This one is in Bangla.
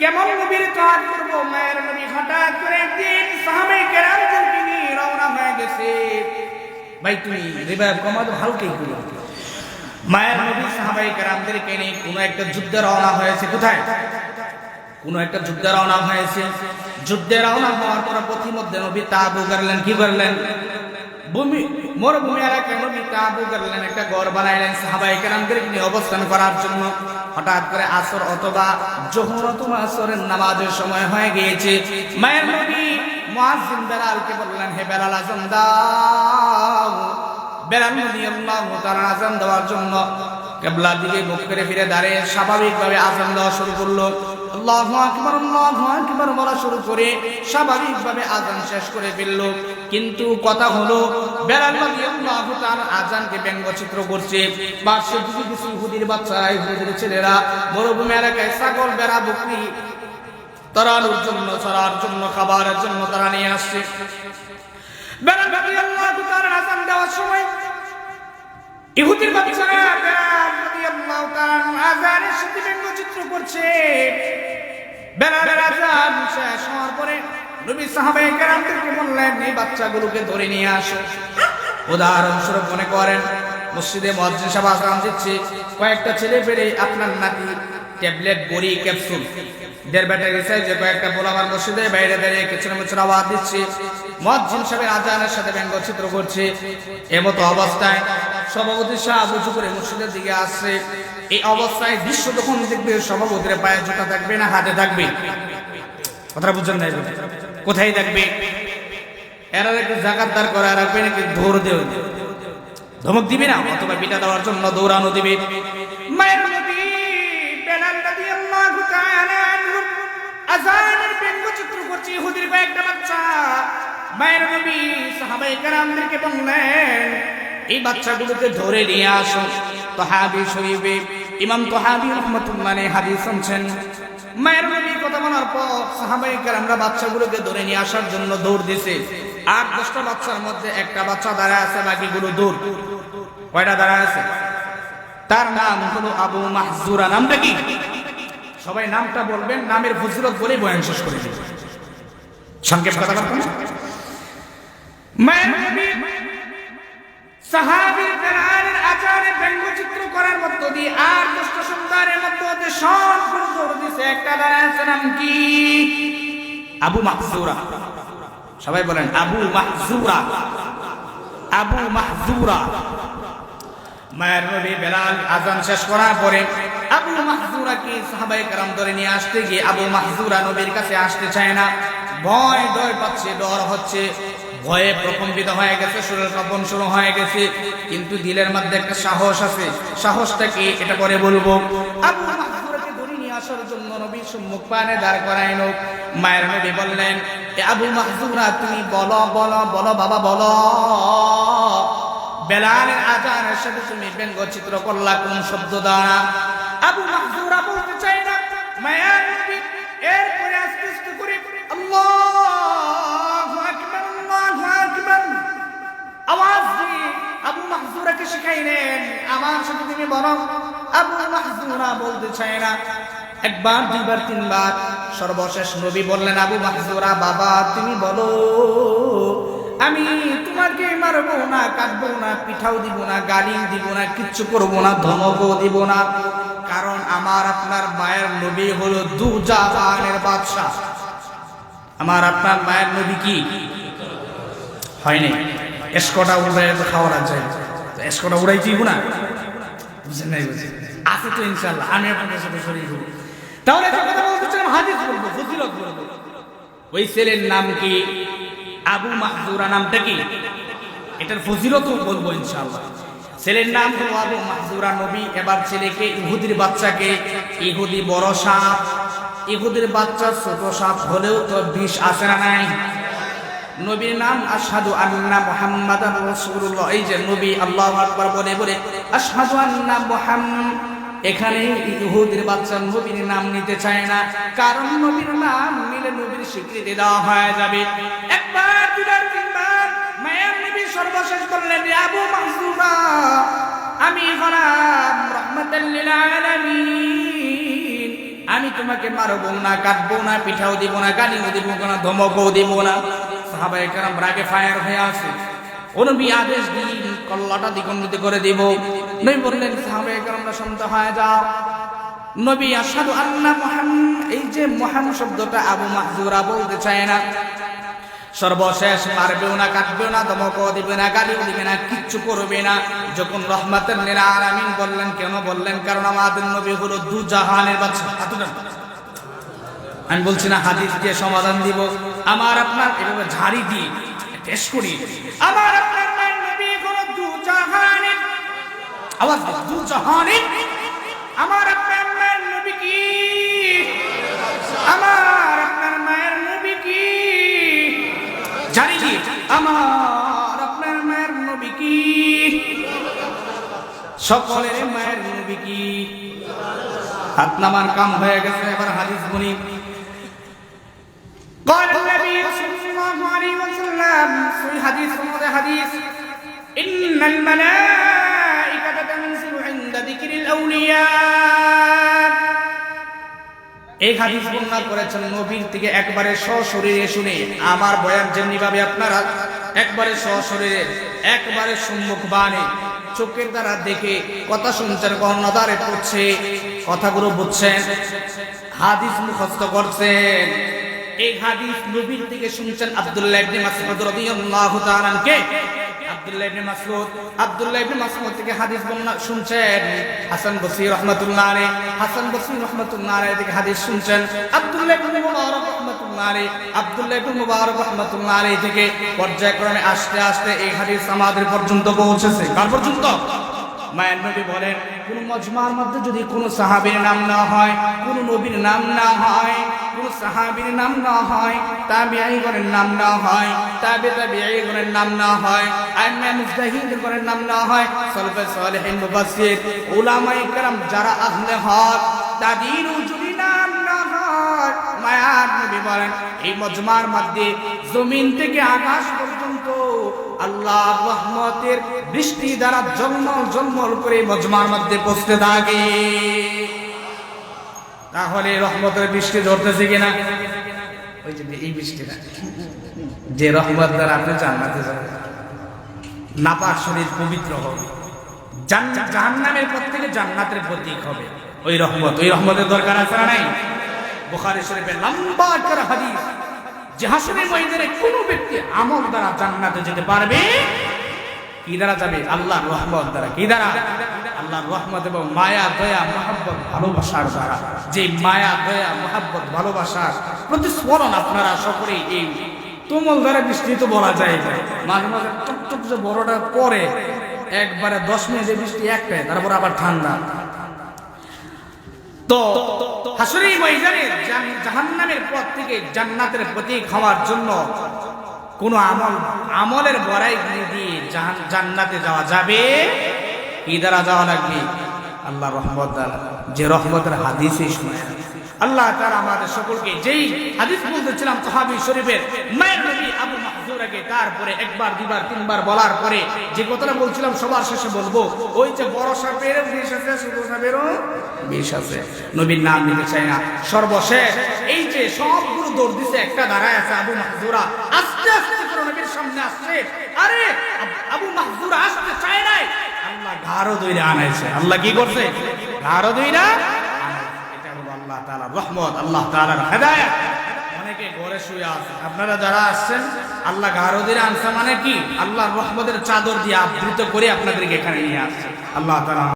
কেমন নবীর কাজ করব? মায়ের নবী হঠাৎ করে একদিন সাহাবায়ে কেরামদেরকে নিয়ে রওনা হয়ে গেছে। ভাই তুমি রিভাইভ কমাতো হালকাই করো। মায়ের নবী সাহাবায়ে কেরামদেরকে নিয়ে কোনো একটা যুদ্ধে রওনা হয়েছে। কোথায়? কোনো একটা যুদ্ধে রওনা হয়েছে। যুদ্ধে রওনা হওয়ার পর পথিমধ্যে নবী তাবু করলেন। কি করলেন? মরুভূমি এলাকায় নবী তাবু করলেন, একটা ঘর বানাইলেন সাহাবায়ে কেরামদেরকে নিয়ে অবস্থান করার জন্য। হঠাৎ করে আসর অথবা যোহর অথবা আসরের নামাজের সময় হয়ে গিয়েছে। মায়ের নবী মুয়াজ্জিন বেলালকে বললেন, হে বেলাল আযান দাও। বেলাল রাদিয়াল্লাহু তাআলা আযান দেওয়ার জন্য কিবলার দিকে মুখ করে ফিরে দাঁড়িয়ে স্বাভাবিকভাবে আযান দেওয়া শুরু করলো। আল্লাহু আকবার আল্লাহু আকবার বলা শুরু করে স্বাভাবিকভাবে আযান শেষ করে ফেলল। কিন্তু কথা হলো বেলাল রাদিয়াল্লাহু তাআলা আযানকে ব্যঙ্গচিত্র করছে। পাশে দিকে কিছু ইহুদির বাচ্চারা, ইহুদির ছেলেরা মরুভূমি এলাকায় ছাগল, বেড়া, বকরি চড়ানোর জন্য খাবারের জন্য তারা নিয়ে আসছে। বেলাল রাদিয়াল্লাহু তাআলা আযান দেওয়ার সময় ইহুদির বাচ্চারা বেলাল রাদিয়াল্লাহু তাআলা আযানের সাথে ব্যঙ্গচিত্র করছে। বেলালের আযান শেষ হওয়ার পরে নবী সাহাবায়ে কেরামদেরকে বললেন, এই বাচ্চাগুলোকে ধরে নিয়ে আসো। উদাহরণস্বরূপ মনে করেন মসজিদে মুয়াজ্জিন সাহেব আযান দিচ্ছে, কয়েকটা ছেলে পেলে আপনার নাতি ট্যাবলেট, বড়ি, ক্যাপসুল দেড় ব্যাটারি সাইজে কয়েকটা পোলাবার মসজিদে বাইরে দাঁড়িয়ে কিছু আওয়াজ দিচ্ছে। মুয়াজ্জিন সাহেবের আযানের সাথে ব্যঙ্গচিত্র করছে। এমতো অবস্থায় সভাপতি সাহেব উঁচু করে মসজিদের দিকে আসছে। এই অবস্থায় দৃশ্য তখন দেখবে সভাপতির পায়ে জুতা থাকবে না হাতে থাকবে? কথা বুঝছেন না? কোথায় থাকবে? এরা একটু জাকাতদার করে রাখবে নাকি দৌড় দেবে, ধমক দিবে না, অথবা পিটা দেওয়ার জন্য দৌড়ানো দিবে। মায়ের নবী বেলাল রাদিয়াল্লাহু তাআলা আনহু আযানের ব্যঙ্গচিত্র করছে ইহুদির কয়েকটা বাচ্চা। মায়ের নবী সাহাবায়ে কেরামদেরকে বললেন, এই বাচ্চাগুলোকে ধরে নিয়ে আসো। তাহাবী শরীফে ইমাম তাহাবী রাহমাতুল্লাহ আলাইহি হাদিস শুনছেন। মায়ের নবী কথা বলার পর সাহাবায়ে কেরামরা বাচ্চাগুলোকে ধরে নিয়ে আসার জন্য দৌড় দিছে। আর 10টা বাচ্চার মধ্যে একটা বাচ্চা দাঁড়ায় আছে, বাকিগুলো দূর। কয়টা দাঁড়ায় আছে? তার নাম হলো আবু মাহজুরা। নামটা কি? সবাই নামটা বলবেন, নামের ফজিলত বলে বয়ান শেষ করে দিবেন। সংক্ষেপ কথা বলবেন। মায়ের নবী সাহাবী বেলালের আযানের ব্যঙ্গচিত্র করার মধ্য দিয়ে আর 10টা সন্তানের মধ্যে সব দৌড় দিছে। একটা দাঁড়ায় আছে, নাম কি? আবু মাহজুরা। সবাই বলেন আবু মাহজুরা, আবু মাহজুরা। মায়ের নবী বেলাল আযান শেষ করার পরে আবু মাহজুরাকে সাহাবায়ে কেরাম ধরে নিয়ে আসতে গিয়ে আবু মাহজুরা নবীর কাছে আসতে চায় না। ভয় পাচ্ছে, ডর হচ্ছে, ভয়ে প্রকম্পিত হয়ে গেছে, শরীর কম্পন শুরু হয়ে গেছে। কিন্তু দিলের মধ্যে একটা সাহস আছে। সাহসটা কি এটা পরে বলবো। আবু মাহজুরাকে ধরে নিয়ে আসার জন্য নবীর সম্মুখ পানে দাঁড় করাইল। মায়ের নবী বললেন, এ আবু মাহজুরা তুমি বলো বলো বলো বাবা বলো, বেলালের আযানের সাথে তুমি ব্যঙ্গচিত্র করলা কোন শব্দ দ্বারা? আবু মাহজুরা বলতে চায় না। মায়ের নবী এরপরে আস্তে আস্তে করে আল্লাহু আকবার আল্লাহু আকবার আওয়াজ দিয়ে আবু মাহজুরাকে শিখাইলেন, আমার সাথে তুমি বলো। আবু মাহজুরা বলতে চায় না। একবার, দুইবার, তিনবার, সর্বশেষ নবী বললেন, আবু মাহজুরা বাবা তুমি বলো, আমি তোমাকে মারবো না, কাটবো না, পিঠাও দিব না, গালি দিব না, কিচ্ছু করবো না, ধমকও দিব না, কারণ আমার আপনার মায়ের নবী হলো দু জাহানের বাদশা। আমার আপনার মায়ের নবী কি হয়নি? এসকটা উড়াই খাওয়া যায়, এসকটা উড়াই দিব না, বুঝছেন নাই? আছে তো ইনশাআল্লাহ, আমি আপনাদের সাথে শরীর হব। তাহলে যে কথা বলতেছিলাম হাদিস বলবো, ফজিলত বলবো। ওই ছেলের নাম কি? আবু মাহজুরা। নামটা কি? এটার ফজিলতও বলবো ইনশাআল্লাহ। ছেলের নাম হলো আবু মাহজুরা। নবী এবার ছেলেকে, ইহুদির বাচ্চাকে, ইহুদি বড় সাপ, ইহুদির বাচ্চা ছোট সাপ হলেও তো বিষ আছে না নাই? নবীর নাম আশহাদু আন্না মুহাম্মাদান রাসূলুল্লাহ। এই যে নবী আল্লাহু আকবার বলে বলে আশহাদু আন্না মুহাম্মাদ, এখানে ইহুদির বাচ্চা নবীর নাম নিতে চায় না, কারণ নবীর নাম নিলে নবীর স্বীকৃতি দেওয়া হয়ে যাবে। একবার, দুবার, তিনবার মায়ের নবী সর্বশেষ বললেন, আবু মাহজুরা আমি হলাম রাহমাতাল লিল আলামিন, আমি তোমাকে মারবো না, কাটবো না, পিঠাও দিব না, গালিও দিব না, ধমকও দিব না। সাহাবায়ে কেরাম রাগে ফায়ার হয়ে আসে। ও নবী আদেশ দিন কল্লাটা দ্বিখণ্ডিত করে দিব। নবী বললেন সাহাবায়ে কেরামরা শান্ত হয়ে যাও। নবী আশহাদু আন্না মুহাম্মদ, এই যে মুহাম্মদ শব্দটা আবু মাহজুরা বলতে চায় না। সর্বশেষ মারবেও না, কাটবেও না, ধমকও দিবে না, গালিও দিবে না, কিচ্ছু করবে না। যখন রহমাতুল লিল আলামিন বললেন, কেন বললেন? কারণ আমাদের নবী হলো দু জাহানের বাদশা। আমি বলছি না হাদিস দিয়ে সমাধান দিব, আমার আপনার এভাবে ঝাড়ি দিয়ে টেস্ট করি। আমার আপনার নবী হলো দু জাহানের, আওয়াজ দিন, দু জাহানের। আমার আপনার নবী কি? আমার আপনার মায়ের নবী কি? জানি কি? আমার আপনার মায়ের নবী কি? সকলের মায়ের নবী কি? হাত নামার কাম হয়ে গেছে, এবার হাদিস বলি। قال النبي صلى الله عليه وسلم في حديث حديث إن الملائكة تنزل عند ذكر الأولياء। এই হাদিস বর্ণনা করেছেন নবীর থেকে একবারে সশরীরে শুনে। আমার বয়ান যেমনি ভাবে আপনারা একবারে সশরীরে, একবারে সম্মুখ বাণী, চোখের দ্বারা দেখে কথা শুনছেন, কর্ণধারে পড়ছে, কথাগুলো বুঝছেন, হাদিস মুখস্থ করছেন। এই হাদিস নবীর থেকে শুনছেন আব্দুল্লাহ ইবনে মাসউদ রাদিয়াল্লাহু তাআলা কে? আব্দুল্লাহ ইবনে মাসউদ। আব্দুল্লাহ ইবনে মাসউদ থেকে হাদিস বর্ণনা শুনছেন হাসান বসরি রাহমাতুল্লাহ আলাইহি। হাসান বসরি রাহমাতুল্লাহ আলাইহি থেকে হাদিস শুনছেন আব্দুল্লাহ ইবনে মুবারক রাহমাতুল্লাহ আলাইহি। আব্দুল্লাহ ইবনে মুবারক রাহমাতুল্লাহ আলাইহি থেকে পর্যায়ক্রমে আস্তে আস্তে এই হাদিস আমাদের পর্যন্ত পৌঁছেছে। কার পর্যন্ত? মায়ের নবী বলেন, কোন মজমার মধ্যে যদি কোন সাহাবীর নাম না হয়, কোন নবীর নাম না হয়, কোন সাহাবীর নাম না হয়, তাবিঈগণের নাম না হয়, তাবিঈগণের নাম না হয়, আইম্মা মুজতাহিদগণের নাম না হয়, সালফে সালেহিন মুফাসসির উলামায়ে কেরাম যারা আহলে হক তাদেরও যদি নাম না হয়, মায়ের নবী বলেন এই মজমার মধ্যে জমিন থেকে আকাশ পর্যন্ত আল্লাহর রহমতের বৃষ্টি দ্বারা জলমল জলমল করে মজমার মধ্যে পৌঁছতে থাকে। তাহলে রহমতের বৃষ্টি ধরতেছে কিনা? ওই যে এই বৃষ্টিটা, যে রহমত দ্বারা আপনি জান্নাতে যাবেন, নাপাক শরীর পবিত্র হবে, জাহান্নামের পথ থেকে জান্নাতের প্রতীক হবে ওই রহমত। ওই রহমতের দরকার আছে না নাই? বুখারী শরীফে লম্বা একটা হাদিস, যে হাসরের ময়দানে কোন ব্যক্তি আমল দ্বারা জান্নাতে যেতে পারবে, কি দ্বারা যাবে? আল্লাহর রহমত দ্বারা। কি দ্বারা? আল্লাহর রহমত এবং মায়া দয়া মহব্বত ভালোবাসার দ্বারা। যে মায়া দয়া মহব্বত ভালোবাসার প্রতিস্ফলন আপনারা সকলেই এই তুমুল দ্বারা বৃষ্টি তো বলা যায়, মাঝে মাঝে টুকটুক যে বড়টা পরে একবারে 10 মিনিটের বৃষ্টি একটাই, তারপর আবার ঠান্ডা। তো হাসরের ময়দানে জাহান্নামের পথ থেকে জান্নাতের প্রতীক হওয়ার জন্য কোন আমলের বড়াই দিয়ে জান্নাতে যাওয়া যাবে? কি দ্বারা যাওয়া লাগবে? আল্লাহর রহমত দ্বারা। যে রহমতের হাদিসই শুনে আল্লাহ তাআলা আমাদের সকলকে, যেই হাদিস বলতেছিলাম সাহাবী শরীফের মায়ের নবী আবু মাহজুরাকে, তারপরে একবার দুইবার তিনবার বলার পরে যে কথাটা বলছিলাম সবার শেষে বলবো, ওই যে বড় সাপেরও বিষ আছে, ছোট সাপেরও বিষ আছে। নবীর নাম নিতে চাই না। সর্বশেষ এই যে সবগুলো দৌড় দিছে, একটা দাঁড়ায় আছে আবু মাহজুরা, আস্তে আস্তে করে নবীর সামনে আসছে। আরে আবু মাহজুরা আসতে চায় নাই, আল্লাহ ঘাড়ও ধইরা আনাইছে। আল্লাহ কি করছে? ঘাড়ও ধইরা। আল্লাহ তাআলার রহমত, আল্লাহ তাআলার হেদায়েত। অনেকে ঘরে শুয়ে আছে, আপনারা যারা আসছেন আল্লাহ ঘাড়ও ধইরা আনছে মানে কি? আল্লাহর রহমতের চাদর দিয়ে আবৃত করে আপনাদেরকে এখানে নিয়ে আসছে আল্লাহ তাআলা।